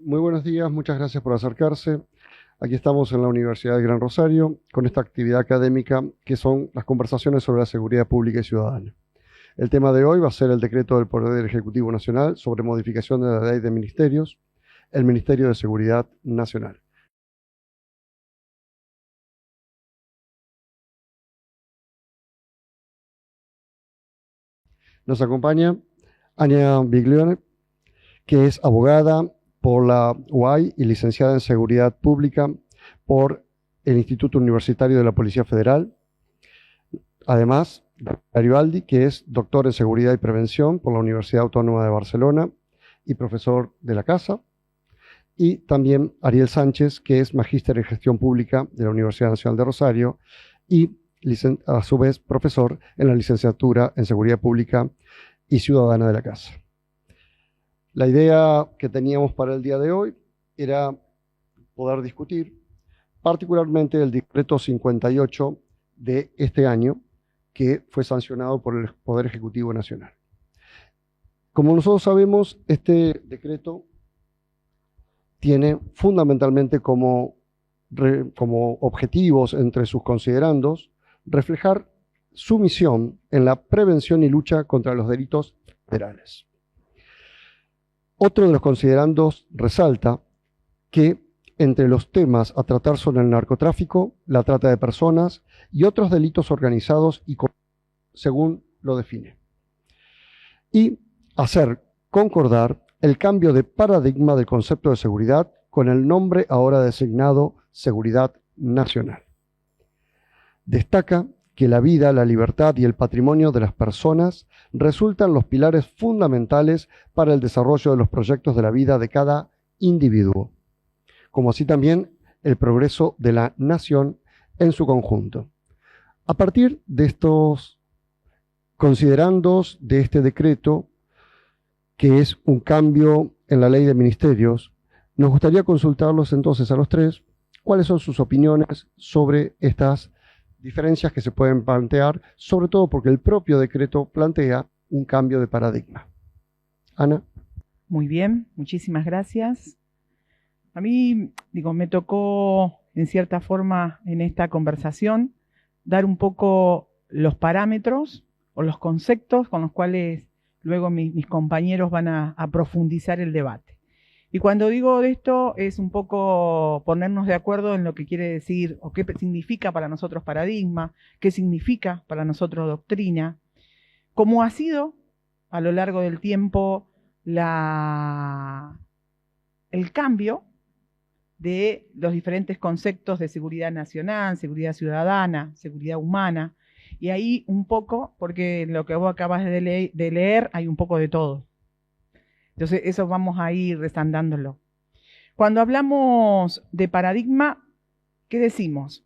Muy buenos días, muchas gracias por acercarse. Aquí estamos en la Universidad del Gran Rosario con esta actividad académica que son las conversaciones sobre la seguridad pública y ciudadana. El tema de hoy va a ser el decreto del Poder Ejecutivo Nacional sobre modificación de la Ley de Ministerios, el Ministerio de Seguridad Nacional. Nos acompaña Ania Biglione, que es abogada por la UAI y licenciada en Seguridad Pública por el Instituto Universitario de la Policía Federal. Además, Dario Aldi, que es doctor en Seguridad y Prevención por la Universidad Autónoma de Barcelona y profesor de la Casa. Y también Ariel Sánchez, que es magíster en Gestión Pública de la Universidad Nacional de Rosario y a su vez profesor en la licenciatura en Seguridad Pública y Ciudadana de la Casa. La idea que teníamos para el día de hoy era poder discutir particularmente el decreto 58 de este año, que fue sancionado por el Poder Ejecutivo Nacional. Como nosotros sabemos, este decreto tiene fundamentalmente como objetivos entre sus considerandos reflejar su misión en la prevención y lucha contra los delitos federales. Otro de los considerandos resalta que entre los temas a tratar son el narcotráfico, la trata de personas y otros delitos organizados y según lo define. Y hacer concordar el cambio de paradigma del concepto de seguridad con el nombre ahora designado Seguridad Nacional. Destaca que la vida, la libertad y el patrimonio de las personas resultan los pilares fundamentales para el desarrollo de los proyectos de la vida de cada individuo, como así también el progreso de la nación en su conjunto. A partir de estos considerandos de este decreto, que es un cambio en la ley de ministerios, nos gustaría consultarlos entonces a los tres cuáles son sus opiniones sobre estas diferencias que se pueden plantear, sobre todo porque el propio decreto plantea un cambio de paradigma. Ana. Muy bien, muchísimas gracias. A mí, me tocó en cierta forma en esta conversación dar un poco los parámetros o los conceptos con los cuales luego mis compañeros van a profundizar el debate. Y cuando digo esto es un poco ponernos de acuerdo en lo que quiere decir o qué significa para nosotros paradigma, qué significa para nosotros doctrina, cómo ha sido a lo largo del tiempo el cambio de los diferentes conceptos de seguridad nacional, seguridad ciudadana, seguridad humana, y ahí un poco, porque lo que vos acabas de leer hay un poco de todo. Entonces eso vamos a ir resandándolo. Cuando hablamos de paradigma, ¿qué decimos?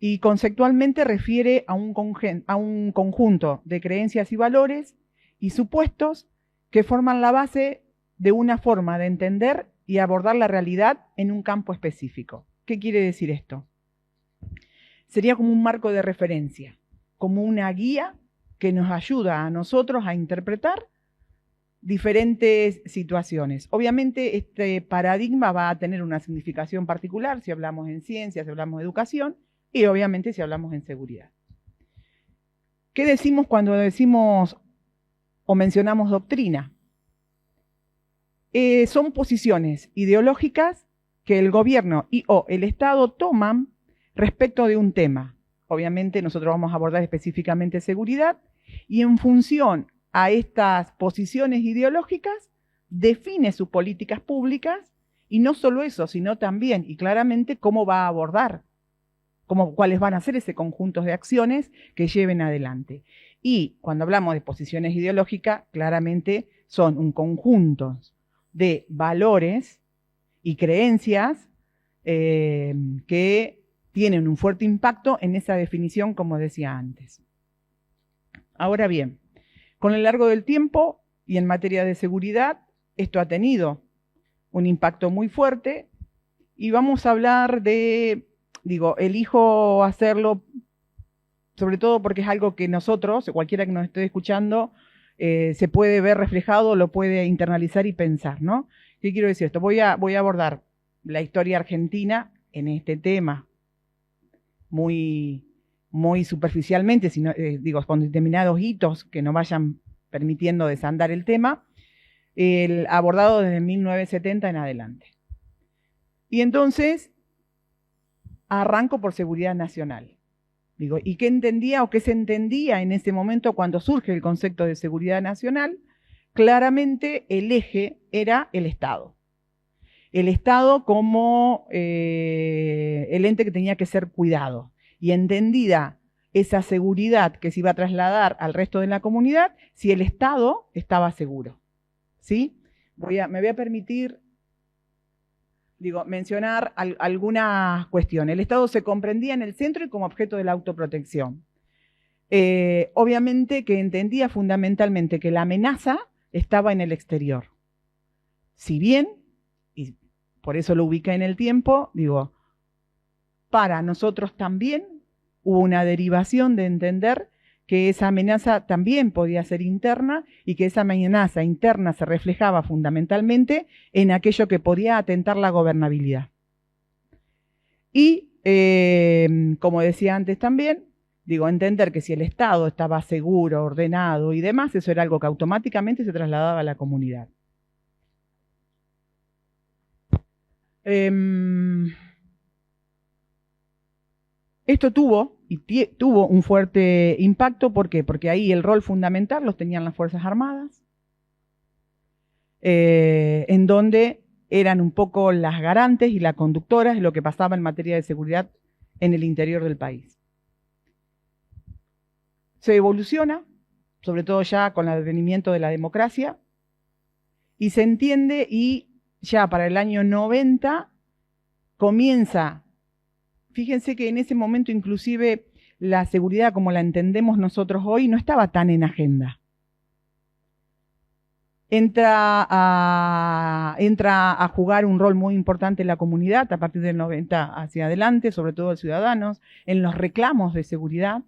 Y conceptualmente refiere a un conjunto de creencias y valores y supuestos que forman la base de una forma de entender y abordar la realidad en un campo específico. ¿Qué quiere decir esto? Sería como un marco de referencia, como una guía que nos ayuda a nosotros a interpretar diferentes situaciones. Obviamente este paradigma va a tener una significación particular si hablamos en ciencia, si hablamos de educación y obviamente si hablamos en seguridad. ¿Qué decimos cuando decimos o mencionamos doctrina? Son posiciones ideológicas que el gobierno y o el Estado toman respecto de un tema. Obviamente nosotros vamos a abordar específicamente seguridad y en función a estas posiciones ideológicas define sus políticas públicas y no solo eso, sino también y claramente cómo va a abordar, cuáles van a ser ese conjunto de acciones que lleven adelante. Y cuando hablamos de posiciones ideológicas, claramente son un conjunto de valores y creencias que tienen un fuerte impacto en esa definición, como decía antes. Ahora bien, con el largo del tiempo y en materia de seguridad, esto ha tenido un impacto muy fuerte y vamos a hablar de, elijo hacerlo sobre todo porque es algo que nosotros, cualquiera que nos esté escuchando, se puede ver reflejado, lo puede internalizar y pensar, ¿no? ¿Qué quiero decir esto? Voy a abordar la historia argentina en este tema muy superficialmente, sino, digo, con determinados hitos que nos vayan permitiendo desandar el tema, abordado desde 1970 en adelante. Y entonces arranco por seguridad nacional. Digo, ¿y qué entendía o qué se entendía en ese momento cuando surge el concepto de seguridad nacional? Claramente el eje era el Estado. El Estado como el ente que tenía que ser cuidado. Y entendida esa seguridad que se iba a trasladar al resto de la comunidad, si el Estado estaba seguro. ¿Sí? Me voy a permitir, mencionar algunas cuestiones. El Estado se comprendía en el centro y como objeto de la autoprotección. Obviamente que entendía fundamentalmente que la amenaza estaba en el exterior. Si bien, y por eso lo ubiqué en el tiempo, para nosotros también hubo una derivación de entender que esa amenaza también podía ser interna y que esa amenaza interna se reflejaba fundamentalmente en aquello que podía atentar la gobernabilidad. Y, como decía antes también, entender que si el Estado estaba seguro, ordenado y demás, eso era algo que automáticamente se trasladaba a la comunidad. Esto tuvo un fuerte impacto. ¿Por qué? Porque ahí el rol fundamental los tenían las Fuerzas Armadas, en donde eran un poco las garantes y las conductoras de lo que pasaba en materia de seguridad en el interior del país. Se evoluciona, sobre todo ya con el advenimiento de la democracia, y se entiende, y ya para el año 90 comienza. Fíjense que en ese momento inclusive la seguridad como la entendemos nosotros hoy no estaba tan en agenda. Entra a jugar un rol muy importante en la comunidad a partir del 90 hacia adelante, sobre todo los ciudadanos, en los reclamos de seguridad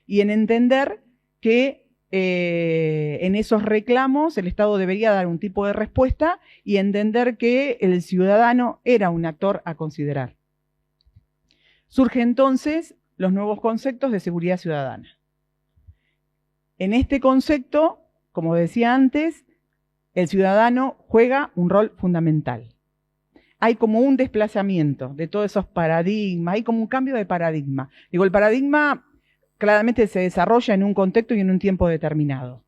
y en entender que en esos reclamos el Estado debería dar un tipo de respuesta y entender que el ciudadano era un actor a considerar. Surgen entonces los nuevos conceptos de seguridad ciudadana. En este concepto, como decía antes, el ciudadano juega un rol fundamental. Hay como un desplazamiento de todos esos paradigmas, hay como un cambio de paradigma. El paradigma claramente se desarrolla en un contexto y en un tiempo determinado.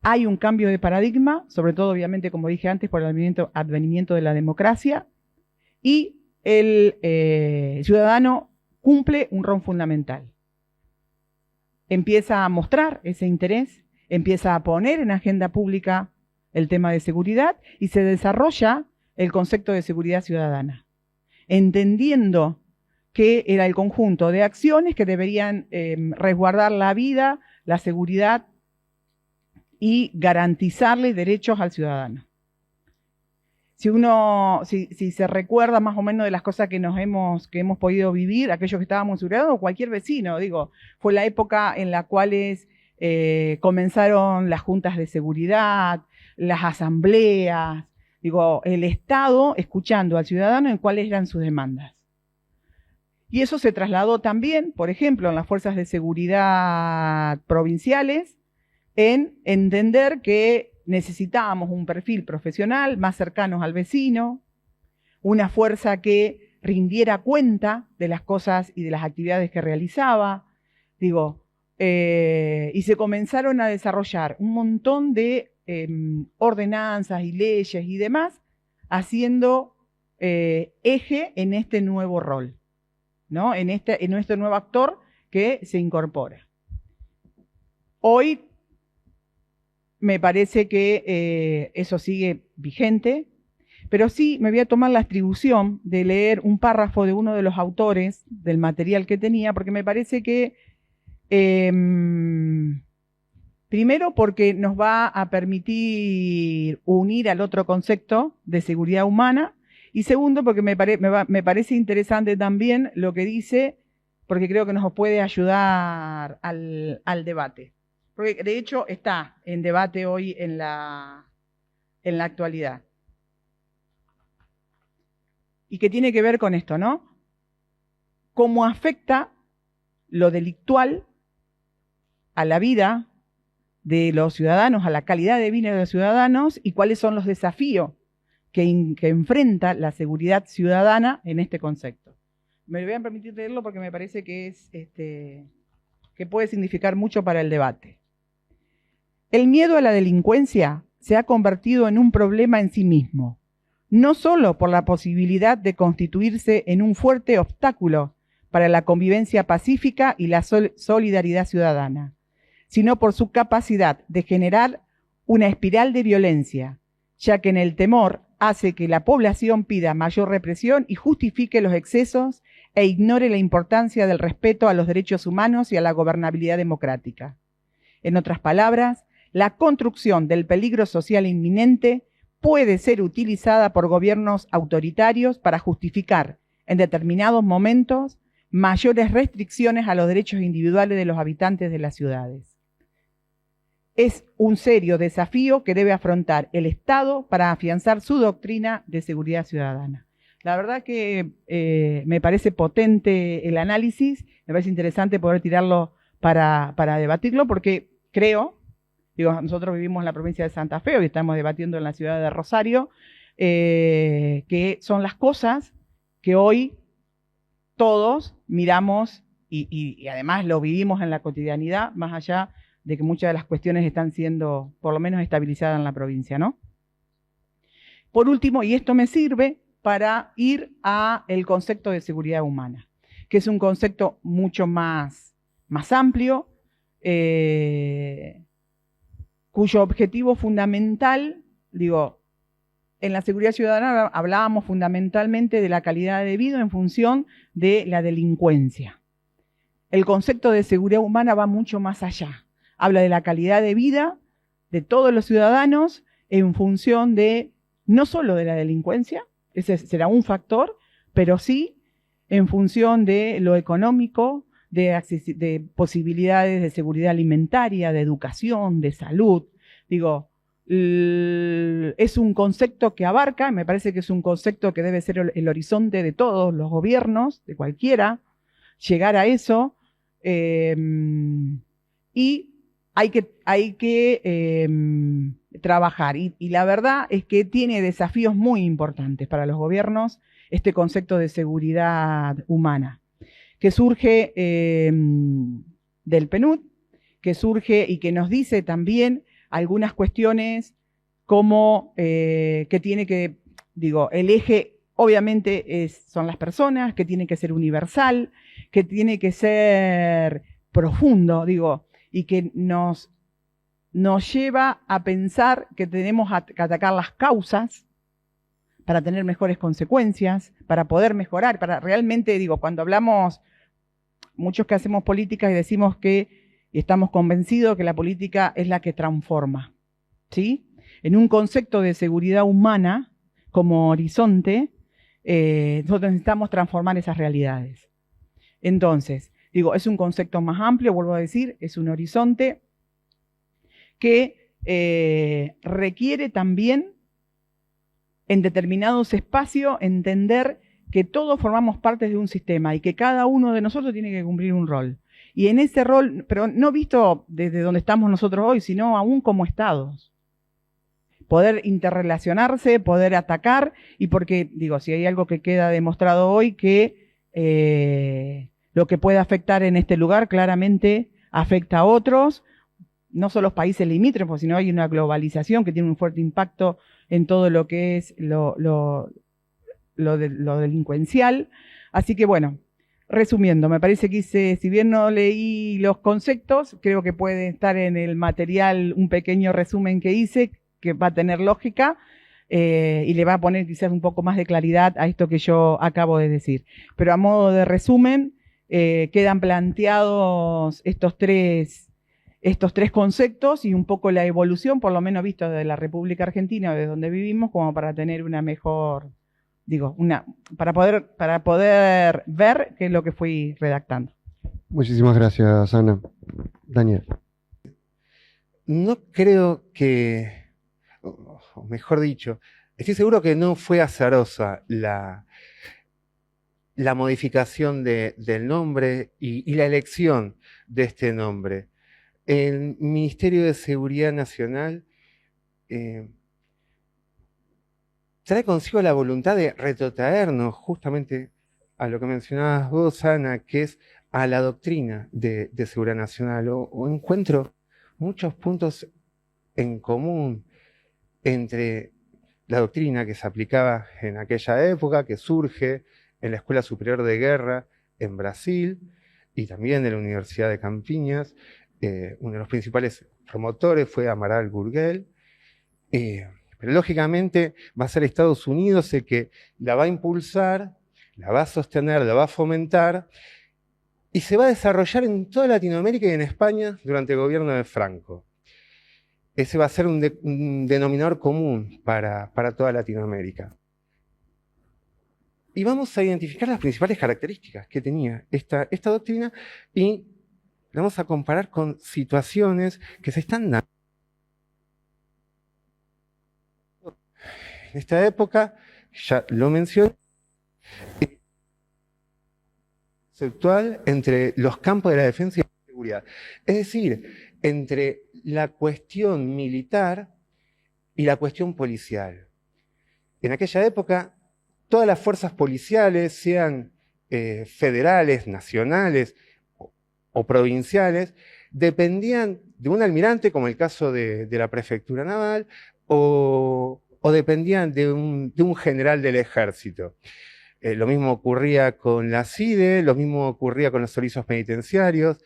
Hay un cambio de paradigma, sobre todo obviamente, como dije antes, por el advenimiento de la democracia, y el ciudadano cumple un rol fundamental. Empieza a mostrar ese interés, empieza a poner en agenda pública el tema de seguridad y se desarrolla el concepto de seguridad ciudadana, entendiendo que era el conjunto de acciones que deberían resguardar la vida, la seguridad y garantizarle derechos al ciudadano. Si se recuerda más o menos de las cosas que hemos podido vivir, aquellos que estábamos en seguridad, o cualquier vecino, fue la época en la cual comenzaron las juntas de seguridad, las asambleas, el Estado escuchando al ciudadano en cuáles eran sus demandas. Y eso se trasladó también, por ejemplo, en las fuerzas de seguridad provinciales, en entender que necesitábamos un perfil profesional más cercano al vecino, una fuerza que rindiera cuenta de las cosas y de las actividades que realizaba, y se comenzaron a desarrollar un montón de ordenanzas y leyes y demás, haciendo eje en este nuevo rol, ¿no? En nuestro nuevo actor que se incorpora. Hoy me parece que eso sigue vigente, pero sí me voy a tomar la atribución de leer un párrafo de uno de los autores del material que tenía, porque me parece que, primero porque nos va a permitir unir al otro concepto de seguridad humana, y segundo porque me parece interesante también lo que dice, porque creo que nos puede ayudar al debate. Porque de hecho está en debate hoy en la en la actualidad. Y que tiene que ver con esto, ¿no? Cómo afecta lo delictual a la vida de los ciudadanos, a la calidad de vida de los ciudadanos y cuáles son los desafíos que enfrenta la seguridad ciudadana en este concepto. Me voy a permitir leerlo porque me parece que que puede significar mucho para el debate. El miedo a la delincuencia se ha convertido en un problema en sí mismo, no solo por la posibilidad de constituirse en un fuerte obstáculo para la convivencia pacífica y la solidaridad ciudadana, sino por su capacidad de generar una espiral de violencia, ya que en el temor hace que la población pida mayor represión y justifique los excesos e ignore la importancia del respeto a los derechos humanos y a la gobernabilidad democrática. En otras palabras, la construcción del peligro social inminente puede ser utilizada por gobiernos autoritarios para justificar, en determinados momentos, mayores restricciones a los derechos individuales de los habitantes de las ciudades. Es un serio desafío que debe afrontar el Estado para afianzar su doctrina de seguridad ciudadana. La verdad que me parece potente el análisis, me parece interesante poder tirarlo para debatirlo, porque creo, nosotros vivimos en la provincia de Santa Fe, hoy estamos debatiendo en la ciudad de Rosario, que son las cosas que hoy todos miramos y además lo vivimos en la cotidianidad, más allá de que muchas de las cuestiones están siendo por lo menos estabilizadas en la provincia, ¿no? Por último, y esto me sirve para ir a el concepto de seguridad humana, que es un concepto mucho más amplio, cuyo objetivo fundamental, en la seguridad ciudadana hablábamos fundamentalmente de la calidad de vida en función de la delincuencia. El concepto de seguridad humana va mucho más allá. Habla de la calidad de vida de todos los ciudadanos en función de, no solo de la delincuencia, ese será un factor, pero sí en función de lo económico, de posibilidades de seguridad alimentaria, de educación, de salud. Es un concepto que abarca, me parece que es un concepto que debe ser el horizonte de todos los gobiernos, de cualquiera, llegar a eso, y hay que trabajar. Y la verdad es que tiene desafíos muy importantes para los gobiernos este concepto de seguridad humana, que surge del PNUD, que surge y que nos dice también algunas cuestiones como que tiene que, el eje obviamente son las personas, que tiene que ser universal, que tiene que ser profundo, y que nos lleva a pensar que tenemos que atacar las causas para tener mejores consecuencias, para poder mejorar, para realmente, cuando hablamos, muchos que hacemos política y decimos que estamos convencidos que la política es la que transforma, ¿sí? En un concepto de seguridad humana como horizonte, nosotros necesitamos transformar esas realidades. Entonces, es un concepto más amplio, vuelvo a decir, es un horizonte que requiere también en determinados espacios entender que todos formamos parte de un sistema y que cada uno de nosotros tiene que cumplir un rol. Y en ese rol, pero no visto desde donde estamos nosotros hoy, sino aún como estados. Poder interrelacionarse, poder atacar, y porque, si hay algo que queda demostrado hoy, que lo que puede afectar en este lugar claramente afecta a otros, no solo los países limítrofes, sino hay una globalización que tiene un fuerte impacto en todo lo que es lo delincuencial. Así que bueno, resumiendo, me parece que si bien no leí los conceptos, creo que puede estar en el material un pequeño resumen que hice, que va a tener lógica y le va a poner quizás un poco más de claridad a esto que yo acabo de decir. Pero a modo de resumen, quedan planteados estos tres conceptos y un poco la evolución, por lo menos visto de la República Argentina, de donde vivimos, como para tener una mejor, para poder ver qué es lo que fui redactando. Muchísimas gracias, Ana. Daniel. No creo que o mejor dicho, estoy seguro que no fue azarosa la modificación del nombre y la elección de este nombre. El Ministerio de Seguridad Nacional trae consigo la voluntad de retrotraernos justamente a lo que mencionabas vos, Ana, que es a la doctrina de seguridad nacional, o encuentro muchos puntos en común entre la doctrina que se aplicaba en aquella época, que surge en la Escuela Superior de Guerra en Brasil y también en la Universidad de Campiñas. Uno de los principales promotores fue Amaral Gurgel. Pero lógicamente va a ser Estados Unidos el que la va a impulsar, la va a sostener, la va a fomentar, y se va a desarrollar en toda Latinoamérica y en España durante el gobierno de Franco. Ese va a ser un denominador común para toda Latinoamérica. Y vamos a identificar las principales características que tenía esta doctrina y la vamos a comparar con situaciones que se están dando. En esta época, ya lo mencioné, conceptual entre los campos de la defensa y la seguridad. Es decir, entre la cuestión militar y la cuestión policial. En aquella época, todas las fuerzas policiales, sean federales, nacionales o provinciales, dependían de un almirante, como el caso de la prefectura naval, o dependían de un general del ejército. Lo mismo ocurría con la CIDE, lo mismo ocurría con los servicios penitenciarios.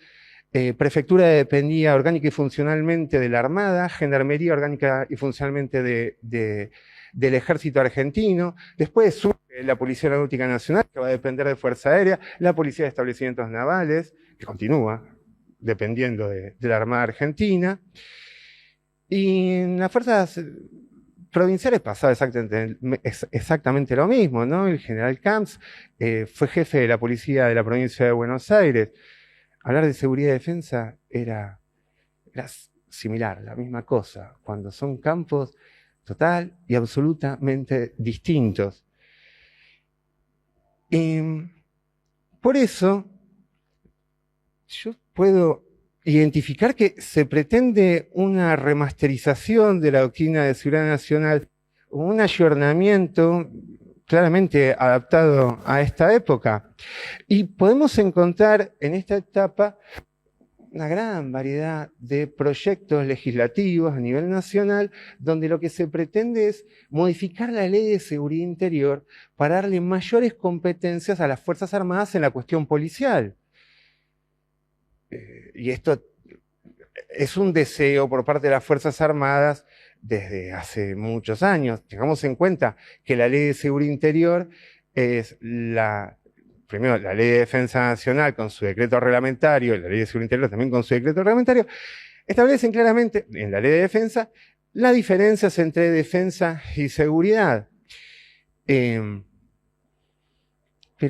Prefectura dependía orgánica y funcionalmente de la Armada, Gendarmería orgánica y funcionalmente del Ejército Argentino. Después surge la Policía Aeronáutica Nacional, que va a depender de Fuerza Aérea, la Policía de Establecimientos Navales, que continúa dependiendo de la Armada Argentina. Y en las fuerzas provinciales pasaba exactamente lo mismo, ¿no? El general Camps fue jefe de la policía de la provincia de Buenos Aires. Hablar de seguridad y defensa era similar, la misma cosa, cuando son campos total y absolutamente distintos. Por eso, yo puedo identificar que se pretende una remasterización de la doctrina de seguridad nacional, un ayornamiento claramente adaptado a esta época. Y podemos encontrar en esta etapa una gran variedad de proyectos legislativos a nivel nacional, donde lo que se pretende es modificar la Ley de Seguridad Interior para darle mayores competencias a las Fuerzas Armadas en la cuestión policial. Y esto es un deseo por parte de las Fuerzas Armadas desde hace muchos años. Tengamos en cuenta que la Ley de Seguridad Interior es primero la Ley de Defensa Nacional con su decreto reglamentario, y la Ley de Seguridad Interior también con su decreto reglamentario, establecen claramente en la Ley de Defensa las diferencias entre defensa y seguridad. Pero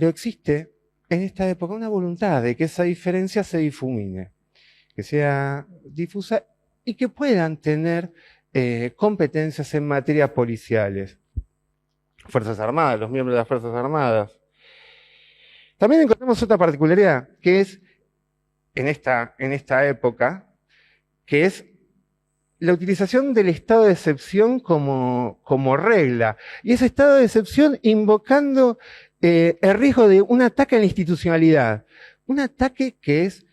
existe en esta época una voluntad de que esa diferencia se difumine, que sea difusa y que puedan tener competencias en materias policiales. Fuerzas Armadas, los miembros de las Fuerzas Armadas. También encontramos otra particularidad, que es en esta época, que es la utilización del estado de excepción como regla. Y ese estado de excepción invocando el riesgo de un ataque a la institucionalidad. Un ataque que es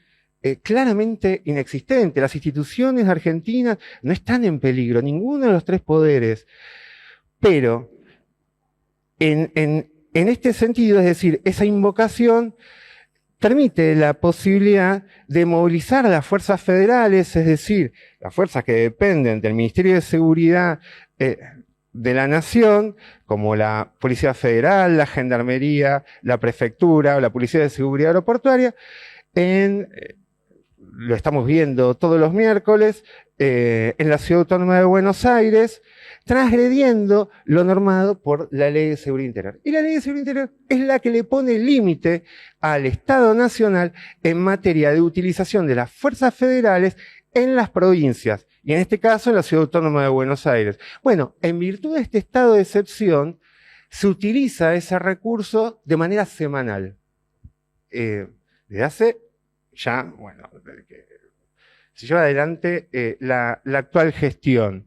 claramente inexistente. Las instituciones argentinas no están en peligro, ninguno de los tres poderes. Pero en este sentido, es decir, esa invocación permite la posibilidad de movilizar a las fuerzas federales, es decir, las fuerzas que dependen del Ministerio de Seguridad de la Nación, como la Policía Federal, la Gendarmería, la Prefectura o la Policía de Seguridad Aeroportuaria, lo estamos viendo todos los miércoles, en la Ciudad Autónoma de Buenos Aires, transgrediendo lo normado por la Ley de Seguridad Interior. Y la Ley de Seguridad Interior es la que le pone límite al Estado Nacional en materia de utilización de las fuerzas federales en las provincias y en este caso en la Ciudad Autónoma de Buenos Aires. Bueno, en virtud de este estado de excepción, se utiliza ese recurso de manera semanal. Desde hace ya, bueno, desde que se lleva adelante la actual gestión.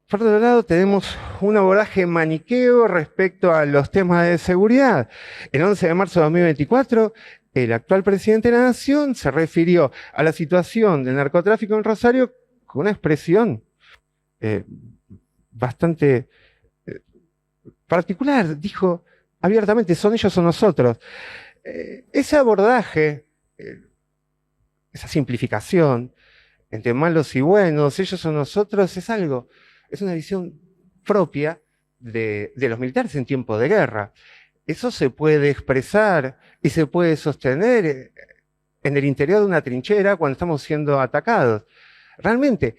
Por otro lado, tenemos un abordaje maniqueo respecto a los temas de seguridad. El 11 de marzo de 2024, el actual presidente de la Nación se refirió a la situación del narcotráfico en Rosario con una expresión bastante particular. Dijo abiertamente, son ellos o nosotros. Ese abordaje, esa simplificación entre malos y buenos, ellos o nosotros, es una visión propia de los militares en tiempo de guerra. Eso se puede expresar y se puede sostener en el interior de una trinchera cuando estamos siendo atacados. Realmente,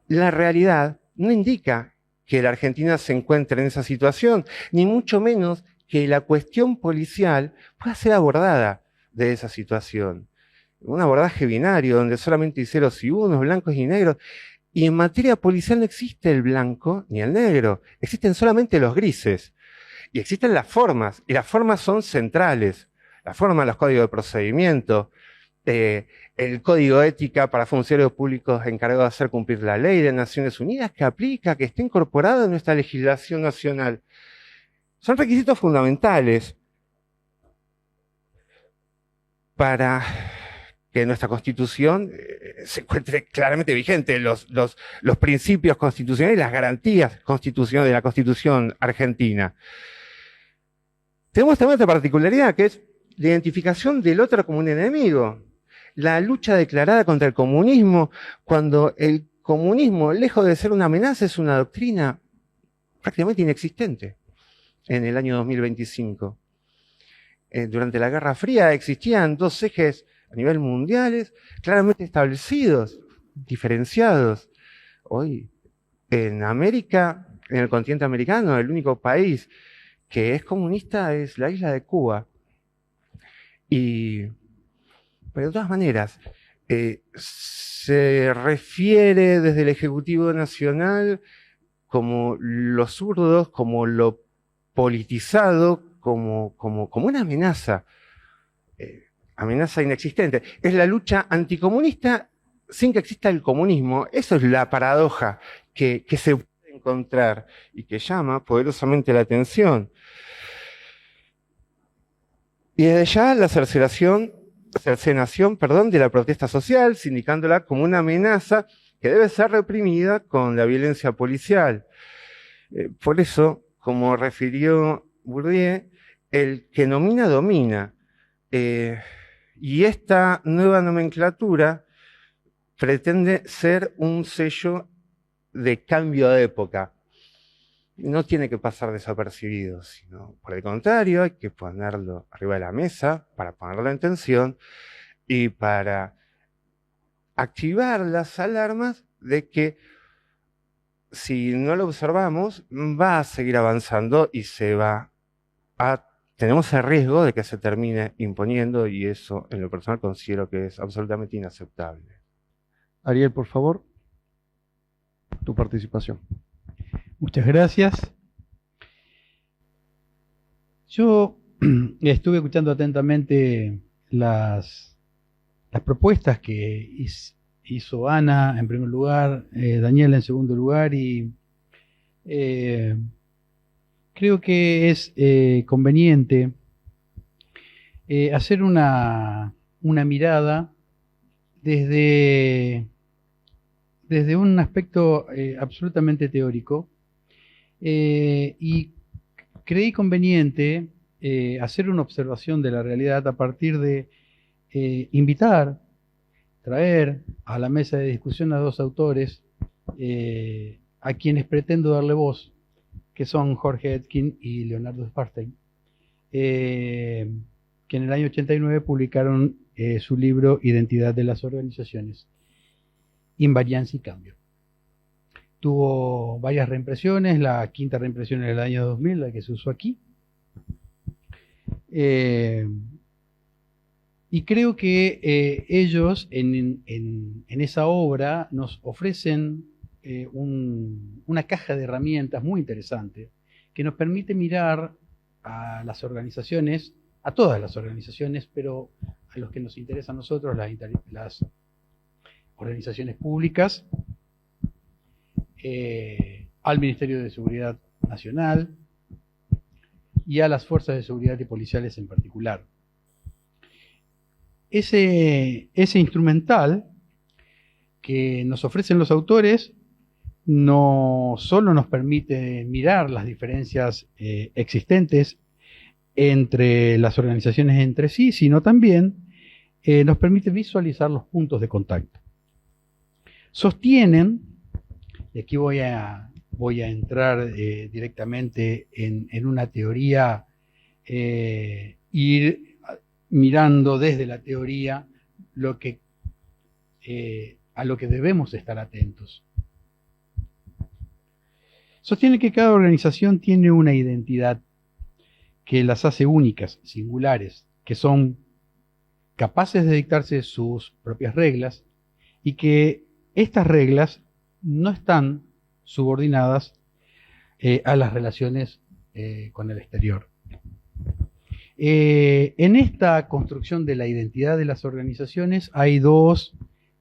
la realidad no indica que la Argentina se encuentre en esa situación, ni mucho menos que la cuestión policial pueda ser abordada de esa situación. Un abordaje binario donde solamente hay ceros y unos, blancos y negros. Y en materia policial no existe el blanco ni el negro, existen solamente los grises. Y existen las formas, y las formas son centrales. La forma, los códigos de procedimiento, el código de ética para funcionarios públicos encargados de hacer cumplir la ley de Naciones Unidas que aplica, que está incorporado en nuestra legislación nacional. Son requisitos fundamentales para que nuestra Constitución se encuentre claramente vigente, los principios constitucionales y las garantías constitucionales de la Constitución argentina. Tenemos también otra particularidad, que es la identificación del otro como un enemigo. La lucha declarada contra el comunismo, cuando el comunismo, lejos de ser una amenaza, es una doctrina prácticamente inexistente en el año 2025. Durante la Guerra Fría existían dos ejes a nivel mundiales, claramente establecidos, diferenciados. Hoy, en América, en el continente americano, el único país que es comunista es la isla de Cuba. Pero de todas maneras, se refiere desde el Ejecutivo Nacional como los zurdos, como lo politizado, como una amenaza. Amenaza inexistente. Es la lucha anticomunista sin que exista el comunismo. Eso es la paradoja que se puede encontrar y que llama poderosamente la atención. Y desde ya la cercenación de la protesta social, sindicándola como una amenaza que debe ser reprimida con la violencia policial. Por eso, como refirió Bourdieu, el que nomina, domina. Y esta nueva nomenclatura pretende ser un sello de cambio de época. No tiene que pasar desapercibido, sino por el contrario, hay que ponerlo arriba de la mesa para ponerlo en tensión y para activar las alarmas de que si no lo observamos va a seguir avanzando y tenemos el riesgo de que se termine imponiendo, y eso en lo personal considero que es absolutamente inaceptable. Ariel, por favor, tu participación. Muchas gracias. Yo estuve escuchando atentamente las propuestas que hizo Ana en primer lugar, Daniela en segundo lugar, y creo que es conveniente hacer una mirada desde un aspecto absolutamente teórico, y creí conveniente hacer una observación de la realidad a partir de traer a la mesa de discusión a dos autores a quienes pretendo darle voz, que son Jorge Etkin y Leonardo Sparstein, que en el año 89 publicaron su libro Identidad de las Organizaciones, Invarianza y Cambio. Tuvo varias reimpresiones, la quinta reimpresión en el año 2000, la que se usó aquí. Y Y creo que ellos en esa obra nos ofrecen una caja de herramientas muy interesante que nos permite mirar a las organizaciones, a todas las organizaciones, pero a los que nos interesa a nosotros, las organizaciones públicas, al Ministerio de Seguridad Nacional y a las fuerzas de seguridad y policiales en particular. Ese instrumental que nos ofrecen los autores no solo nos permite mirar las diferencias existentes entre las organizaciones entre sí, sino también nos permite visualizar los puntos de contacto. Sostienen, y aquí voy a entrar directamente en una teoría, ir mirando desde la teoría a lo que debemos estar atentos. Sostiene que cada organización tiene una identidad que las hace únicas, singulares, que son capaces de dictarse sus propias reglas y que estas reglas no están subordinadas a las relaciones con el exterior. En esta construcción de la identidad de las organizaciones hay dos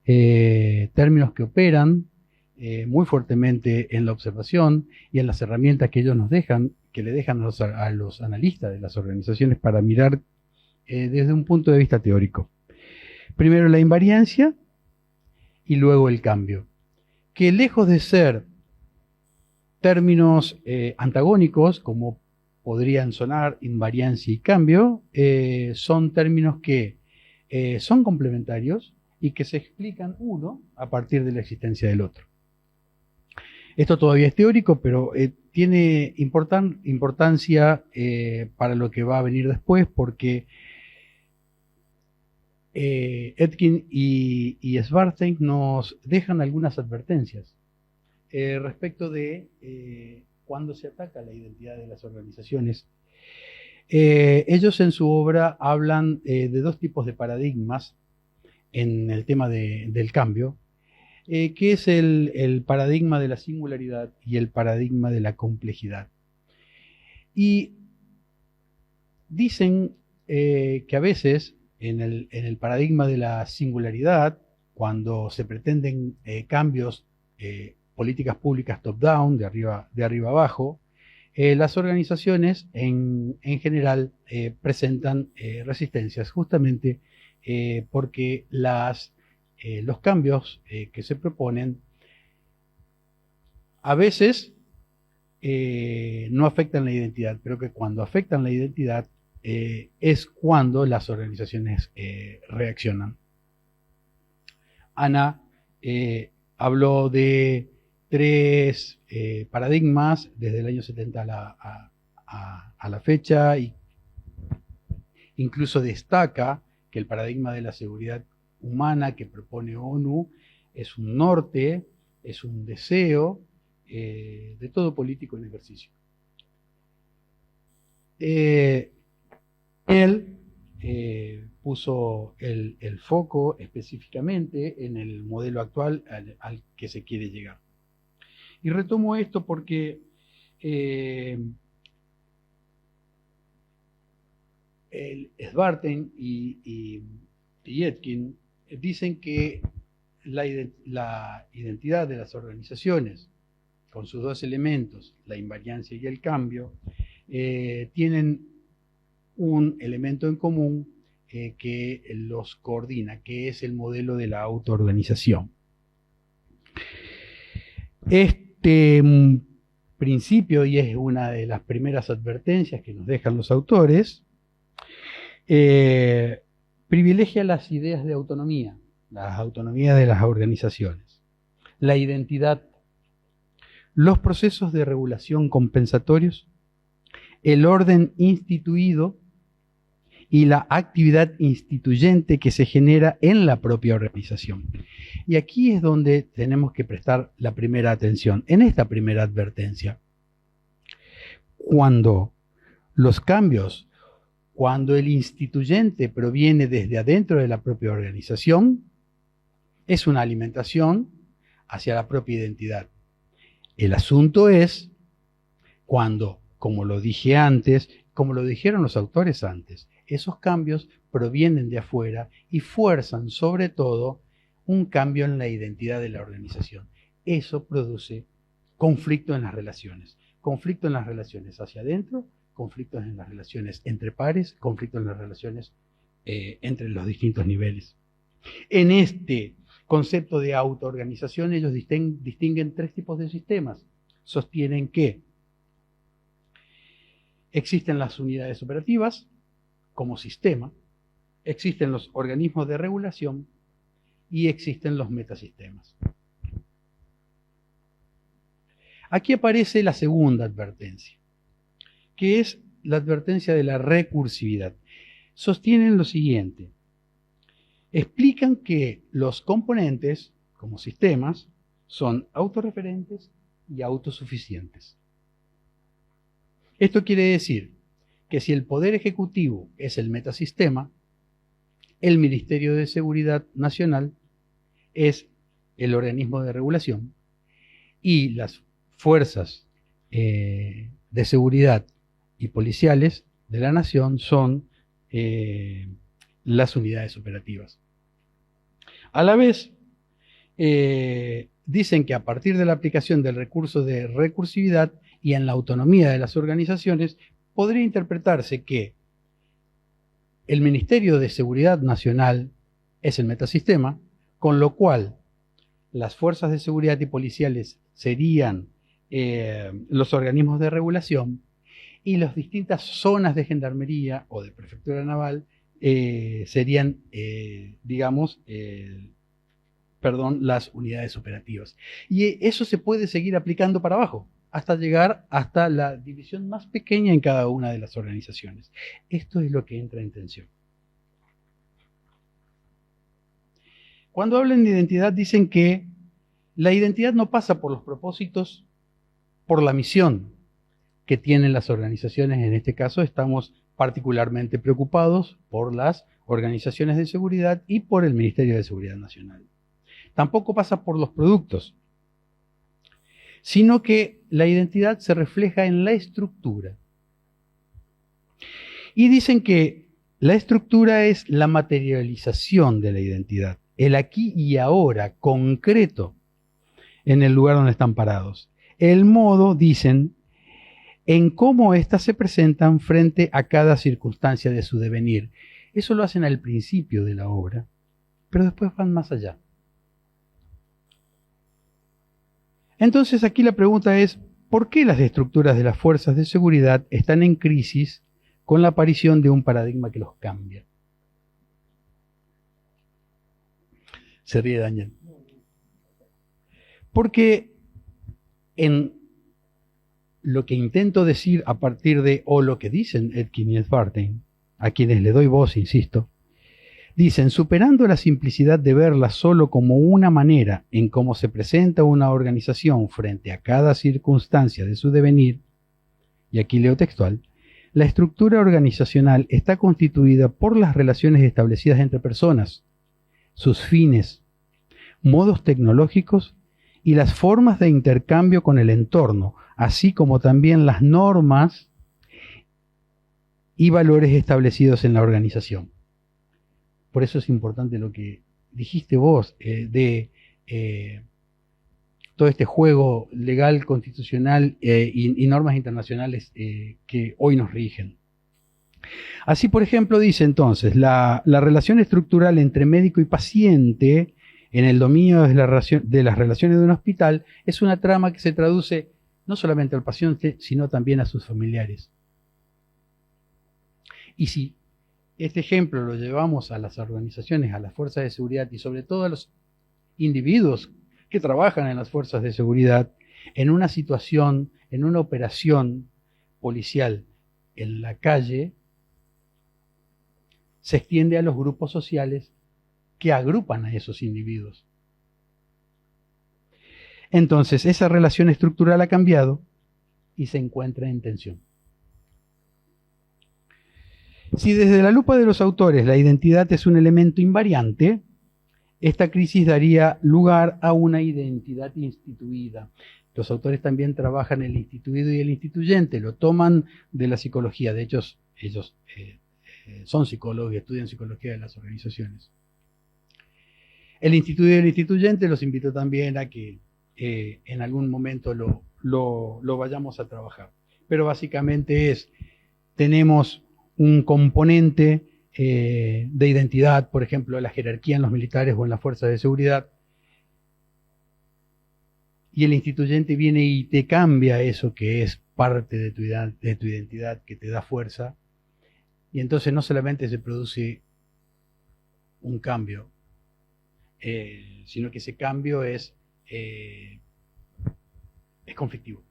términos que operan muy fuertemente en la observación y en las herramientas que ellos nos dejan, que le dejan a los analistas de las organizaciones para mirar desde un punto de vista teórico. Primero la invariancia y luego el cambio, que lejos de ser términos antagónicos, como podrían sonar invariancia y cambio, son términos que son complementarios y que se explican uno a partir de la existencia del otro. Esto todavía es teórico, pero tiene importancia para lo que va a venir después, porque Etkin y Svartstein nos dejan algunas advertencias respecto de cuando se ataca la identidad de las organizaciones. Ellos en su obra hablan de dos tipos de paradigmas en el tema del cambio, que es el paradigma de la singularidad y el paradigma de la complejidad. Y dicen que a veces en el paradigma de la singularidad, cuando se pretenden cambios, políticas públicas top-down, de arriba abajo, las organizaciones en general presentan resistencias, justamente porque los cambios que se proponen a veces no afectan la identidad, pero que cuando afectan la identidad es cuando las organizaciones reaccionan. Ana habló de 3 paradigmas desde el año 70 a la fecha, y incluso destaca que el paradigma de la seguridad humana que propone ONU es un norte, es un deseo de todo político en ejercicio. Él puso el foco específicamente en el modelo actual al que se quiere llegar. Y retomo esto porque Svartstein y Etkin dicen que la identidad de las organizaciones, con sus dos elementos, la invariancia y el cambio, tienen un elemento en común que los coordina, que es el modelo de la autoorganización. Este principio, y es una de las primeras advertencias que nos dejan los autores, privilegia las ideas de autonomía, las autonomías de las organizaciones, la identidad, los procesos de regulación compensatorios, el orden instituido y la actividad instituyente que se genera en la propia organización. Y aquí es donde tenemos que prestar la primera atención, en esta primera advertencia. Cuando los cambios Cuando el instituyente proviene desde adentro de la propia organización, es una alimentación hacia la propia identidad. El asunto es cuando, como lo dije antes, como lo dijeron los autores antes, esos cambios provienen de afuera y fuerzan sobre todo un cambio en la identidad de la organización. Eso produce conflicto en las relaciones. Conflicto en las relaciones hacia adentro, conflictos en las relaciones entre pares, conflictos en las relaciones entre los distintos niveles. En este concepto de autoorganización ellos distinguen tres tipos de sistemas. Sostienen que existen las unidades operativas como sistema, existen los organismos de regulación y existen los metasistemas. Aquí aparece la segunda advertencia, que es la advertencia de la recursividad. Sostienen lo siguiente: explican que los componentes, como sistemas, son autorreferentes y autosuficientes. Esto quiere decir que si el Poder Ejecutivo es el metasistema, el Ministerio de Seguridad Nacional es el organismo de regulación y las fuerzas de seguridad y policiales de la nación son las unidades operativas. A la vez, dicen que a partir de la aplicación del recurso de recursividad y en la autonomía de las organizaciones, podría interpretarse que el Ministerio de Seguridad Nacional es el metasistema, con lo cual las fuerzas de seguridad y policiales serían los organismos de regulación y las distintas zonas de gendarmería o de prefectura naval serían, las unidades operativas. Y eso se puede seguir aplicando para abajo, hasta llegar hasta la división más pequeña en cada una de las organizaciones. Esto es lo que entra en tensión. Cuando hablan de identidad, dicen que la identidad no pasa por los propósitos, por la misión que tienen las organizaciones. En este caso estamos particularmente preocupados por las organizaciones de seguridad y por el Ministerio de Seguridad Nacional. Tampoco pasa por los productos, sino que la identidad se refleja en la estructura. Y dicen que la estructura es la materialización de la identidad, el aquí y ahora concreto en el lugar donde están parados. El modo, dicen, en cómo éstas se presentan frente a cada circunstancia de su devenir. Eso lo hacen al principio de la obra, pero después van más allá. Entonces aquí la pregunta es, ¿por qué las estructuras de las fuerzas de seguridad están en crisis con la aparición de un paradigma que los cambia? Se ríe Daniel. Porque en lo que intento decir a partir de, o lo que dicen Etkin y Spartan, a quienes le doy voz, insisto, dicen, superando la simplicidad de verla solo como una manera en cómo se presenta una organización frente a cada circunstancia de su devenir, y aquí leo textual, la estructura organizacional está constituida por las relaciones establecidas entre personas, sus fines, modos tecnológicos y las formas de intercambio con el entorno, así como también las normas y valores establecidos en la organización. Por eso es importante lo que dijiste vos de todo este juego legal, constitucional y normas internacionales que hoy nos rigen. Así, por ejemplo, dice entonces, la relación estructural entre médico y paciente en el dominio de las relaciones de un hospital es una trama que se traduce no solamente al paciente, sino también a sus familiares. Y si este ejemplo lo llevamos a las organizaciones, a las fuerzas de seguridad y sobre todo a los individuos que trabajan en las fuerzas de seguridad, en una situación, en una operación policial en la calle, se extiende a los grupos sociales que agrupan a esos individuos. Entonces, esa relación estructural ha cambiado y se encuentra en tensión. Si desde la lupa de los autores la identidad es un elemento invariante, esta crisis daría lugar a una identidad instituida. Los autores también trabajan el instituido y el instituyente, lo toman de la psicología. De hecho, ellos son psicólogos y estudian psicología de las organizaciones. El instituido y el instituyente los invito también a que en algún momento lo vayamos a trabajar. Pero básicamente tenemos un componente de identidad, por ejemplo, la jerarquía en los militares o en las fuerzas de seguridad, y el instituyente viene y te cambia eso que es parte de tu identidad, que te da fuerza, y entonces no solamente se produce un cambio, sino que ese cambio es conflictivo.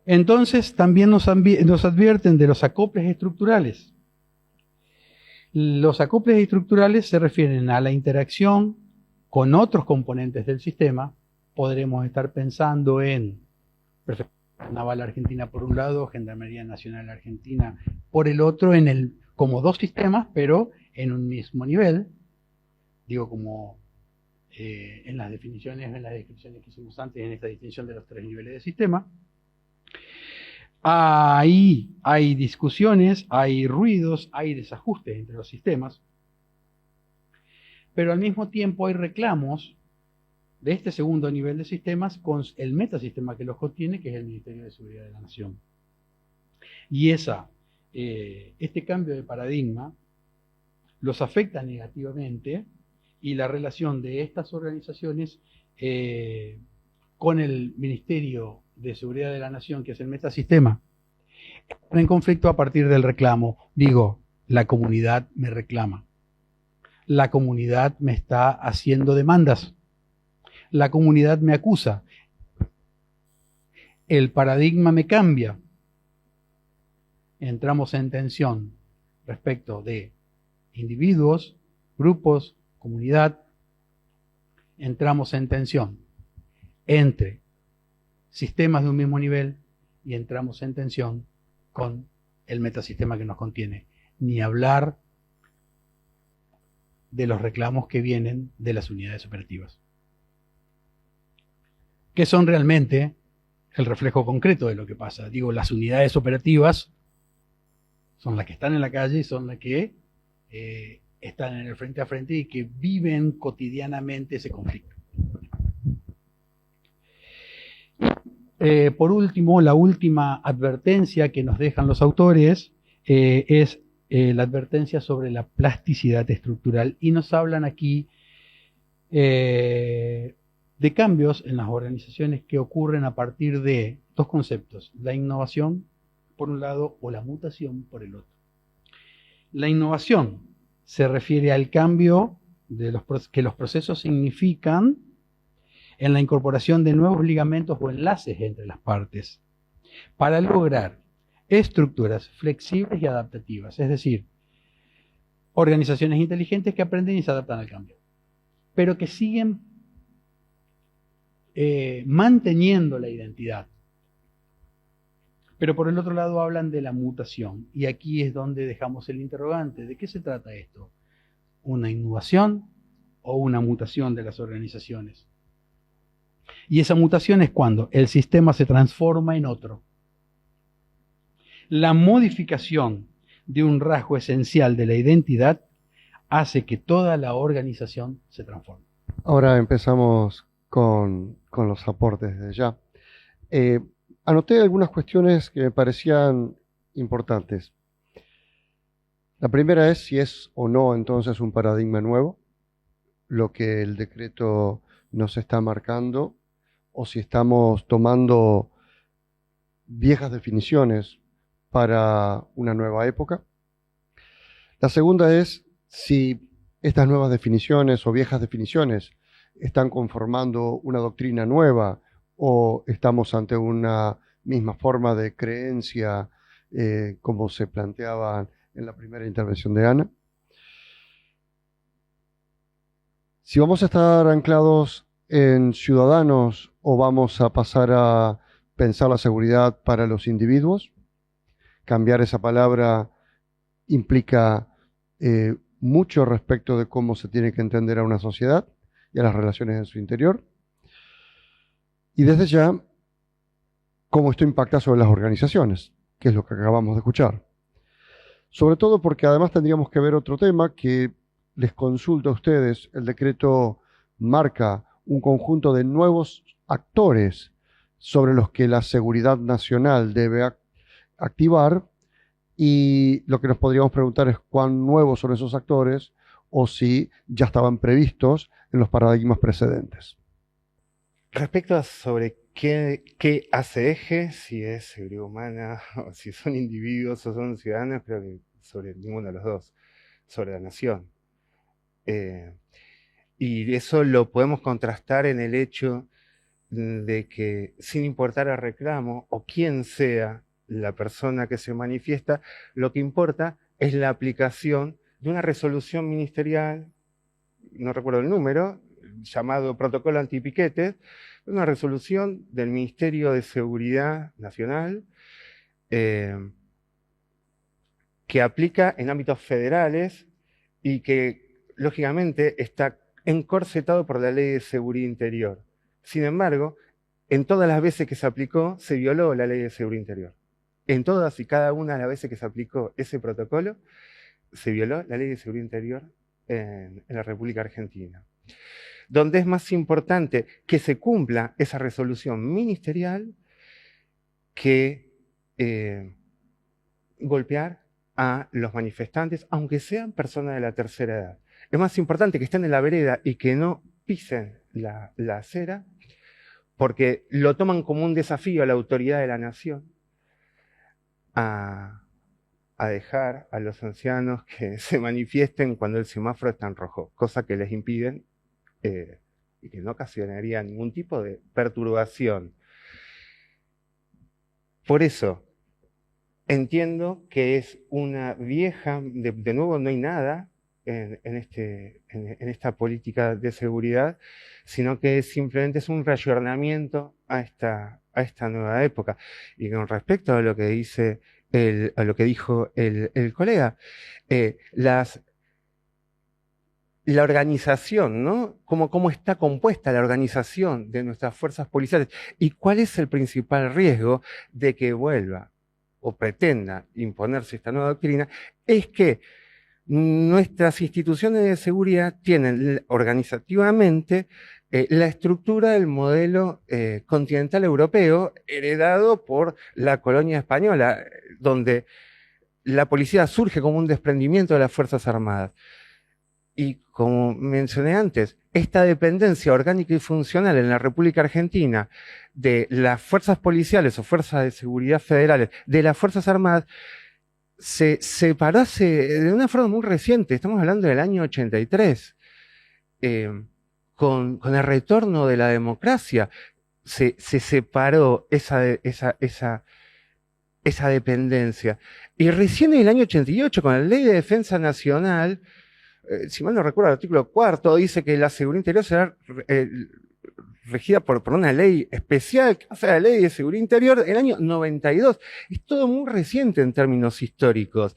Entonces también nos advierten de los acoples estructurales. Los acoples estructurales se refieren a la interacción con otros componentes del sistema. Podremos estar pensando en Prefectura Naval Argentina por un lado, Gendarmería Nacional Argentina por el otro, como dos sistemas, pero en un mismo nivel. Digo, como en las definiciones, en las descripciones que hicimos antes, en esta distinción de los 3 niveles de sistema. Ahí hay discusiones, hay ruidos, hay desajustes entre los sistemas, pero al mismo tiempo hay reclamos de este segundo nivel de sistemas con el metasistema que los contiene, que es el Ministerio de Seguridad de la Nación. Y este cambio de paradigma los afecta negativamente, y la relación de estas organizaciones con el Ministerio de Seguridad de la Nación, que es el metasistema, entra en conflicto a partir del reclamo. Digo, la comunidad me reclama. La comunidad me está haciendo demandas. La comunidad me acusa. El paradigma me cambia. Entramos en tensión respecto de individuos, grupos, comunidad. Entramos en tensión entre sistemas de un mismo nivel y entramos en tensión con el metasistema que nos contiene. Ni hablar de los reclamos que vienen de las unidades operativas, que son realmente el reflejo concreto de lo que pasa. Digo, las unidades operativas son las que están en la calle y son las que están en el frente a frente y que viven cotidianamente ese conflicto. Por último, la última advertencia que nos dejan los autores es la advertencia sobre la plasticidad estructural, y nos hablan aquí de cambios en las organizaciones que ocurren a partir de dos conceptos: la innovación por un lado o la mutación por el otro. La innovación se refiere al cambio que los procesos significan en la incorporación de nuevos ligamentos o enlaces entre las partes para lograr estructuras flexibles y adaptativas, es decir, organizaciones inteligentes que aprenden y se adaptan al cambio, pero que siguen manteniendo la identidad. Pero por el otro lado hablan de la mutación, y aquí es donde dejamos el interrogante: ¿de qué se trata esto? ¿Una innovación o una mutación de las organizaciones? Y esa mutación es cuando el sistema se transforma en otro. La modificación de un rasgo esencial de la identidad hace que toda la organización se transforme. Ahora empezamos con los aportes de ya. Anoté algunas cuestiones que me parecían importantes. La primera es si es o no entonces un paradigma nuevo, lo que el decreto nos está marcando, o si estamos tomando viejas definiciones para una nueva época. La segunda es si estas nuevas definiciones o viejas definiciones están conformando una doctrina nueva, o estamos ante una misma forma de creencia como se planteaba en la primera intervención de Ana. Si vamos a estar anclados en ciudadanos o vamos a pasar a pensar la seguridad para los individuos. cambiar esa palabra implica mucho respecto de cómo se tiene que entender a una sociedad y a las relaciones en su interior. Y desde ya, cómo esto impacta sobre las organizaciones, que es lo que acabamos de escuchar. Sobre todo porque además tendríamos que ver otro tema que les consulto a ustedes. El decreto marca un conjunto de nuevos actores sobre los que la seguridad nacional debe activar, y lo que nos podríamos preguntar es cuán nuevos son esos actores o si ya estaban previstos en los paradigmas precedentes. Respecto a sobre qué hace eje, si es seguridad humana, o si son individuos o son ciudadanos, creo que sobre ninguno de los dos, sobre la nación. Y eso lo podemos contrastar en el hecho de que, sin importar el reclamo o quién sea la persona que se manifiesta, lo que importa es la aplicación de una resolución ministerial, no recuerdo el número, llamado Protocolo Antipiquetes, una resolución del Ministerio de Seguridad Nacional que aplica en ámbitos federales y que, lógicamente, está encorsetado por la Ley de Seguridad Interior. Sin embargo, en todas las veces que se aplicó, se violó la Ley de Seguridad Interior. En todas y cada una de las veces que se aplicó ese protocolo, se violó la Ley de Seguridad Interior en la República Argentina. Donde es más importante que se cumpla esa resolución ministerial que golpear a los manifestantes, aunque sean personas de la tercera edad. Es más importante que estén en la vereda y que no pisen la acera, porque lo toman como un desafío a la autoridad de la nación, a dejar a los ancianos que se manifiesten cuando el semáforo está en rojo, cosa que les impiden y que no ocasionaría ningún tipo de perturbación. Por eso, entiendo que es una vieja, de nuevo no hay nada en esta política de seguridad, sino que simplemente es un reayornamiento a esta nueva época. Y con respecto a lo que dice a lo que dijo el colega, la organización, ¿no? Cómo está compuesta la organización de nuestras fuerzas policiales y cuál es el principal riesgo de que vuelva o pretenda imponerse esta nueva doctrina, es que nuestras instituciones de seguridad tienen organizativamente la estructura del modelo continental europeo heredado por la colonia española, donde la policía surge como un desprendimiento de las Fuerzas Armadas. Y como mencioné antes, esta dependencia orgánica y funcional en la República Argentina de las fuerzas policiales o fuerzas de seguridad federales de las Fuerzas Armadas se separó de una forma muy reciente, estamos hablando del año 83, con el retorno de la democracia, se separó esa dependencia. Y recién en el año 88, con la Ley de Defensa Nacional, si mal no recuerdo, el artículo 4 dice que la seguridad interior será regida por una ley especial, o sea, la Ley de Seguridad Interior del año 92. Es todo muy reciente en términos históricos.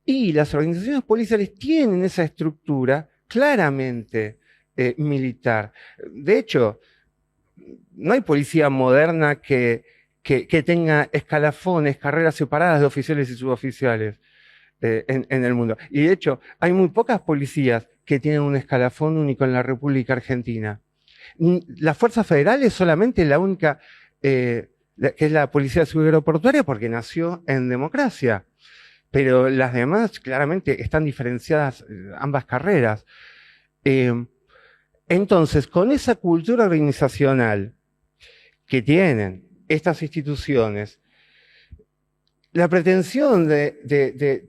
Y las organizaciones policiales tienen esa estructura claramente militar. De hecho, no hay policía moderna que tenga escalafones, carreras separadas de oficiales y suboficiales en el mundo. Y de hecho, hay muy pocas policías que tienen un escalafón único en la República Argentina. Las fuerzas federales solamente la única, que es la Policía de Seguridad Aeroportuaria, porque nació en democracia. Pero las demás claramente están diferenciadas ambas carreras. Entonces, con esa cultura organizacional que tienen estas instituciones, la pretensión de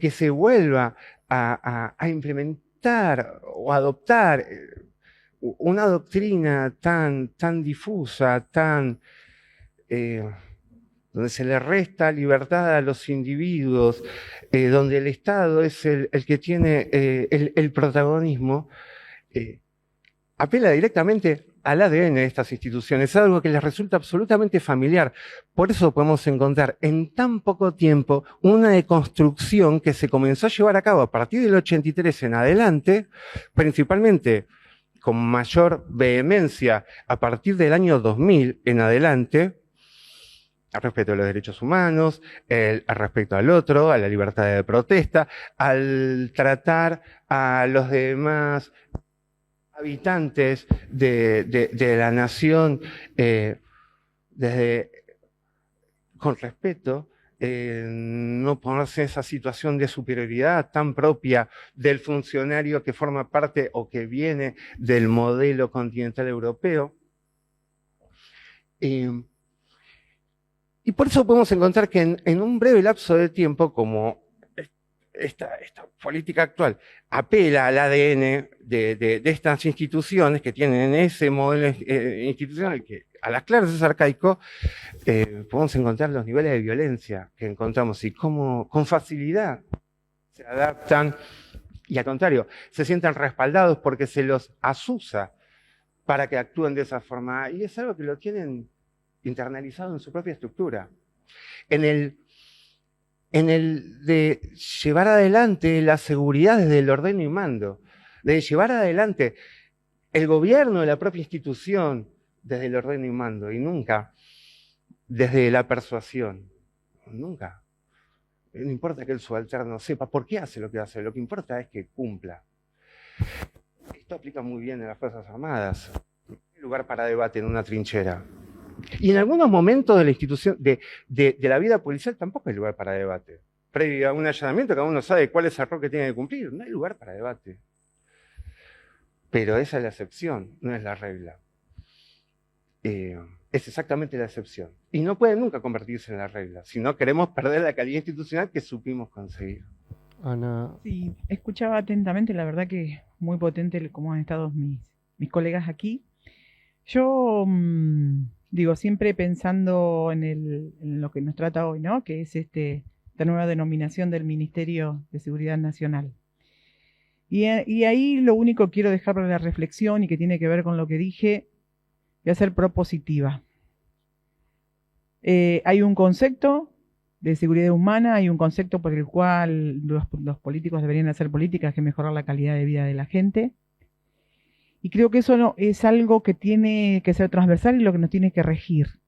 que se vuelva a implementar o adoptar una doctrina tan difusa, donde se le resta libertad a los individuos, donde el Estado es el que tiene el protagonismo, apela directamente al ADN de estas instituciones, es algo que les resulta absolutamente familiar. Por eso podemos encontrar en tan poco tiempo una deconstrucción que se comenzó a llevar a cabo a partir del 83 en adelante, principalmente con mayor vehemencia a partir del año 2000 en adelante, al respecto de los derechos humanos, al respecto al otro, a la libertad de protesta, al tratar a los demás habitantes de la nación con respeto, no ponerse en esa situación de superioridad tan propia del funcionario que forma parte o que viene del modelo continental europeo. Y por eso podemos encontrar que en un breve lapso de tiempo, como esta política actual apela al ADN de estas instituciones que tienen ese modelo institucional que a las claras es arcaico, podemos encontrar los niveles de violencia que encontramos y cómo con facilidad se adaptan y al contrario, se sientan respaldados porque se los asusa para que actúen de esa forma. Y es algo que lo tienen internalizado en su propia estructura. En el de llevar adelante la seguridad desde el ordeno y mando, de llevar adelante el gobierno de la propia institución desde el ordeno y mando, y nunca desde la persuasión. Nunca. No importa que el subalterno sepa por qué hace lo que hace, lo que importa es que cumpla. Esto aplica muy bien en las Fuerzas Armadas. No hay lugar para debate en una trinchera. Y en algunos momentos de la institución, de la vida policial, tampoco hay lugar para debate. Previo a un allanamiento, cada uno sabe cuál es el rol que tiene que cumplir. No hay lugar para debate. Pero esa es la excepción, no es la regla. Es exactamente la excepción. Y no puede nunca convertirse en la regla, si no queremos perder la calidad institucional que supimos conseguir. Ana. Sí, escuchaba atentamente, la verdad que muy potente como han estado mis colegas aquí. Yo digo, siempre pensando en lo que nos trata hoy, ¿no? Que es esta nueva denominación del Ministerio de Seguridad Nacional. Y ahí lo único que quiero dejar para la reflexión y que tiene que ver con lo que dije, voy a ser propositiva. Hay un concepto de seguridad humana, hay un concepto por el cual los políticos deberían hacer políticas que mejorar la calidad de vida de la gente. Y creo que eso no, es algo que tiene que ser transversal y lo que nos tiene que regir.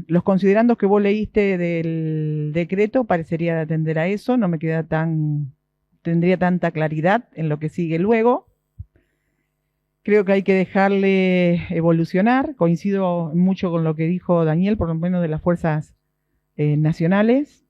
Los considerandos que vos leíste del decreto parecería atender a eso, no me tendría tanta claridad en lo que sigue luego. Creo que hay que dejarle evolucionar, coincido mucho con lo que dijo Daniel, por lo menos de las fuerzas nacionales.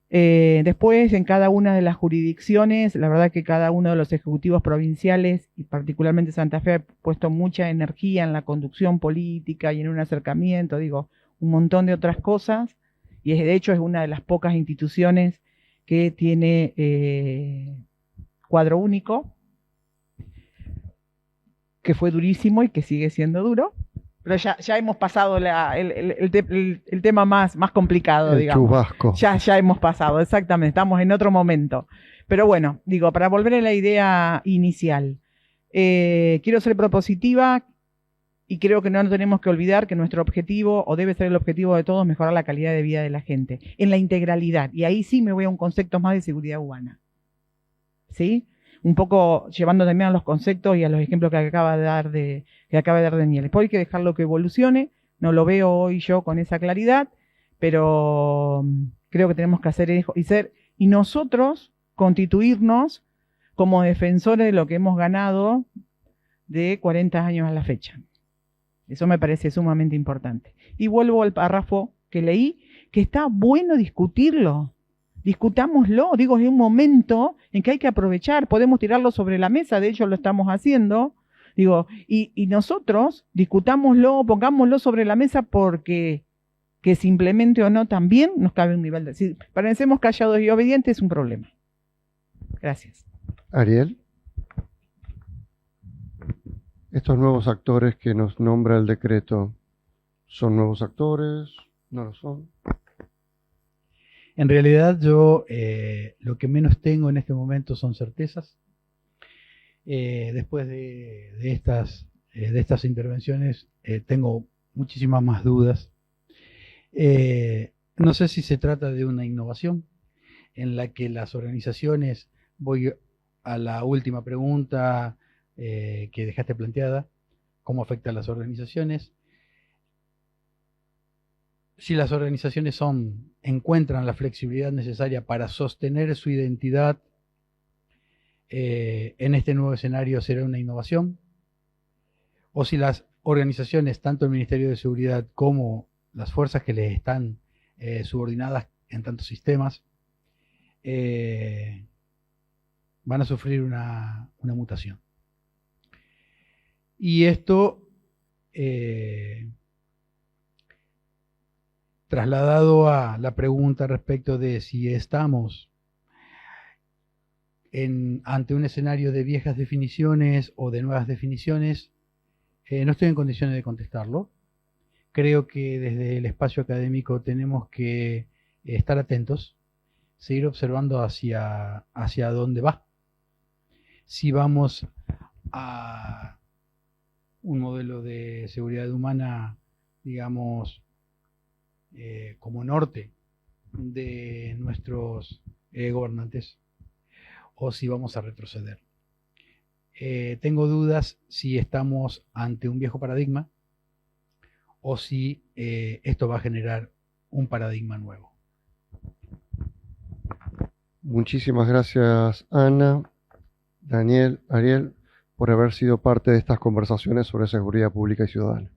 Después, en cada una de las jurisdicciones, la verdad que cada uno de los ejecutivos provinciales, y particularmente Santa Fe, ha puesto mucha energía en la conducción política y en un acercamiento, digo, un montón de otras cosas, y de hecho es una de las pocas instituciones que tiene cuadro único, que fue durísimo y que sigue siendo duro. Pero ya hemos pasado el tema más complicado, digamos. El chubasco. Ya hemos pasado, exactamente, estamos en otro momento. Pero bueno, digo, para volver a la idea inicial, quiero ser propositiva y creo que no tenemos que olvidar que nuestro objetivo, o debe ser el objetivo de todos, mejorar la calidad de vida de la gente, en la integralidad. Y ahí sí me voy a un concepto más de seguridad humana. ¿Sí? Un poco llevando también a los conceptos y a los ejemplos que acaba de dar Daniel. Después hay que dejarlo que evolucione, no lo veo hoy yo con esa claridad, pero creo que tenemos que hacer eso y nosotros constituirnos como defensores de lo que hemos ganado de 40 años a la fecha. Eso me parece sumamente importante. Y vuelvo al párrafo que leí, que está bueno discutirlo. Discutámoslo, digo, es un momento en que hay que aprovechar, podemos tirarlo sobre la mesa, de hecho lo estamos haciendo, digo, y nosotros discutámoslo, pongámoslo sobre la mesa porque que simplemente o no también nos cabe un nivel de... Si parecemos callados y obedientes es un problema. Gracias. Ariel, estos nuevos actores que nos nombra el decreto, ¿son nuevos actores? ¿No lo son? En realidad yo lo que menos tengo en este momento son certezas. Después de estas intervenciones tengo muchísimas más dudas. No sé si se trata de una innovación en la que las organizaciones, voy a la última pregunta que dejaste planteada, ¿cómo afecta a las organizaciones? Si las organizaciones encuentran la flexibilidad necesaria para sostener su identidad en este nuevo escenario, ¿será una innovación? O si las organizaciones, tanto el Ministerio de Seguridad como las fuerzas que les están subordinadas en tantos sistemas, van a sufrir una mutación. Y esto, trasladado a la pregunta respecto de si estamos ante un escenario de viejas definiciones o de nuevas definiciones, no estoy en condiciones de contestarlo. Creo que desde el espacio académico tenemos que estar atentos, seguir observando hacia dónde va. Si vamos a un modelo de seguridad humana, digamos, como norte de nuestros gobernantes, o si vamos a retroceder. Tengo dudas si estamos ante un viejo paradigma o si esto va a generar un paradigma nuevo. Muchísimas gracias, Ana, Daniel, Ariel, por haber sido parte de estas conversaciones sobre seguridad pública y ciudadana.